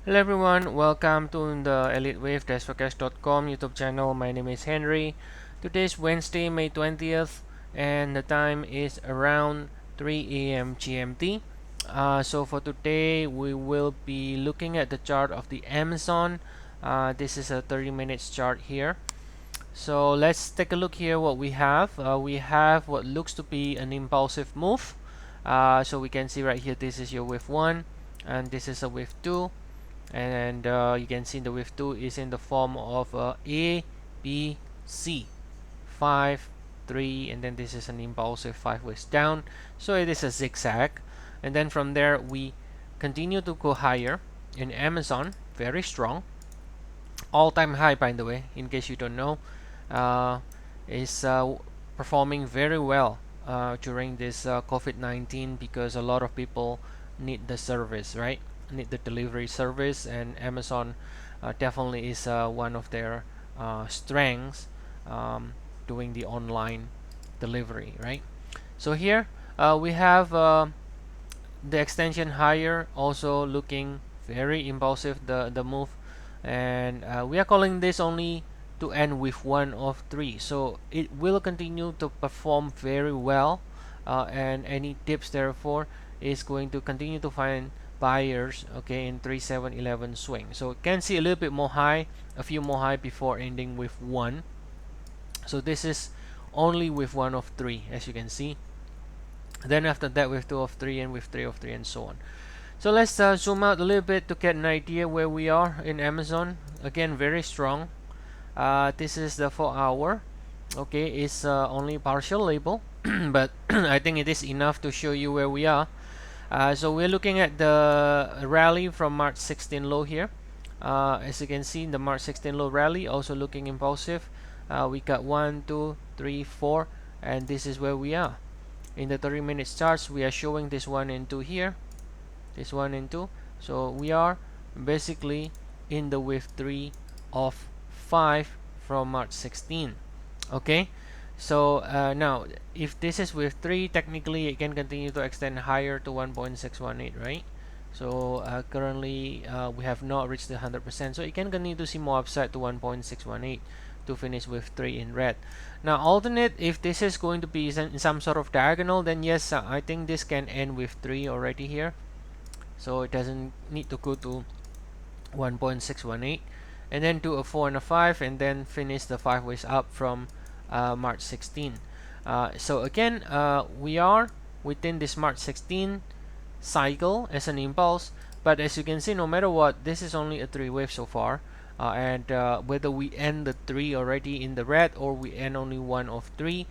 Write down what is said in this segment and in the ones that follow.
Hello everyone, welcome to the Elliott Wave Forex.com YouTube channel. My name is Henry. Today is Wednesday, May 20th, and the time is around 3 a.m. GMT. So for today, we will be looking at the chart of the Amazon. This is a 30 minutes chart here. So let's take a look here what we have. We have what looks to be an impulsive move. So we can see right here, this is your wave 1, and this is a wave 2. And you can see the wave 2 is in the form of A, B, C, 5, 3, and then this is an impulsive 5 ways down, so it is a zigzag. And then from there we continue to go higher in Amazon, very strong, all-time high, by the way, in case you don't know, uh, is performing very well during this COVID-19, because a lot of people need the service, right? Need the delivery service, and Amazon definitely is one of their strengths, doing the online delivery, right? So here we have the extension higher, also looking very impulsive, the move, and we are calling this only to end with one of three, so it will continue to perform very well, and any dips therefore is going to continue to find buyers, okay, in 3-7-11 swing. So you can see a little bit more high, a few more high before ending with one. So this is only with one of three, as you can see. Then after that with two of three, and with three of three, and so on. So let's zoom out a little bit to get an idea where we are in Amazon. Again, very strong. This is the 4-hour. Okay, it's only partial label, but I think it is enough to show you where we are. So we're looking at the rally from March 16 low here. As you can see, the March 16 low rally also looking impulsive. We got 1, 2, 3, 4, and this is where we are. In the 30 minutes charts, we are showing this 1 and 2 here, this 1 and 2. So we are basically in the wave 3 of 5 from March 16. Okay, so now if this is wave 3, technically it can continue to extend higher to 1.618, right? So currently we have not reached the 100%, so it can continue to see more upside to 1.618 to finish with 3 in red. Now alternate, if this is going to be in some sort of diagonal, then yes, I think this can end with 3 already here, so it doesn't need to go to 1.618, and then do a 4 and a 5, and then finish the 5 ways up from March 16. So again, we are within this March 16 cycle as an impulse, but as you can see, no matter what, this is only a 3 wave so far, and whether we end the 3 already in the red or we end only one of 3,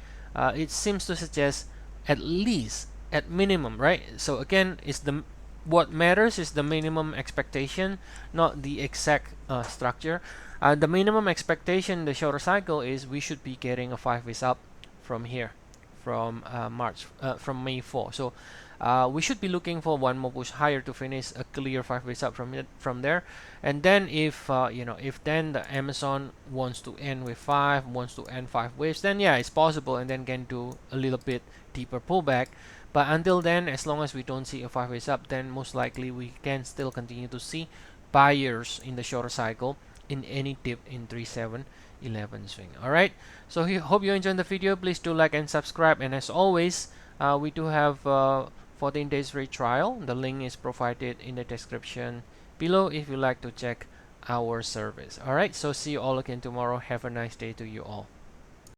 it seems to suggest at least, at minimum, right? So again, it's the what matters is the minimum expectation, not the exact structure. The minimum expectation, the shorter cycle, is we should be getting a 5 ways up from here, from from May 4. So we should be looking for one more push higher to finish a clear 5 ways up from there. And then if if then the Amazon wants to end with 5, wants to end 5 waves, then yeah, it's possible, and then can do a little bit deeper pullback. But until then, as long as we don't see a 5 ways up, then most likely we can still continue to see buyers in the shorter cycle in any dip in 3-7-11 swing. Alright, so hope you enjoyed the video. Please do like and subscribe, and as always, we do have 14 days free trial. The link is provided in the description below if you like to check our service. Alright, so see you all again tomorrow. Have a nice day to you all.